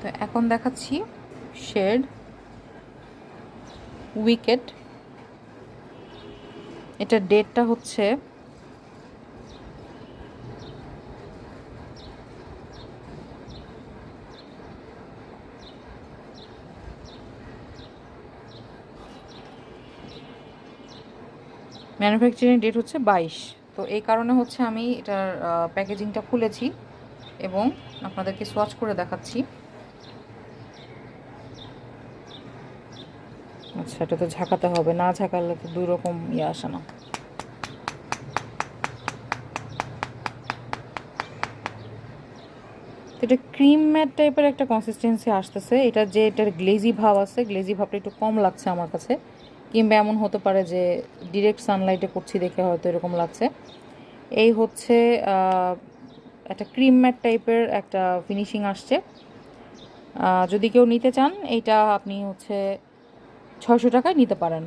তো এখন দেখাচ্ছি শেড উইকেট। এটা ডেটটা হচ্ছে ম্যানুফ্যাকচারিং ডেট হচ্ছে 22। তো এই কারণে হচ্ছে আমি এটার প্যাকেজিংটা খুলেছি এবং আপনাদেরকে সোয়াচ করে দেখাচ্ছি। আচ্ছা, এটা তো ঝাঁকাতে হবে, না ঝাঁকালে তো দুই রকম আসে না। তো এটা ক্রিম ম্যাট টাইপের একটা কনসিস্টেন্সি আসতেছে। এটা যে এটার গ্লেজি ভাব আছে, গ্লেজি ভাবটা একটু কম লাগছে আমার কাছে, কিংবা এমন হতে পারে যে ডিরেক্ট সানলাইটে করছি দেখে হয়তো এরকম লাগছে। এই হচ্ছে একটা ক্রিম ম্যাট টাইপের একটা ফিনিশিং আসছে। যদি কেউ নিতে চান এইটা আপনি হচ্ছে 600 টাকায় নিতে পারেন।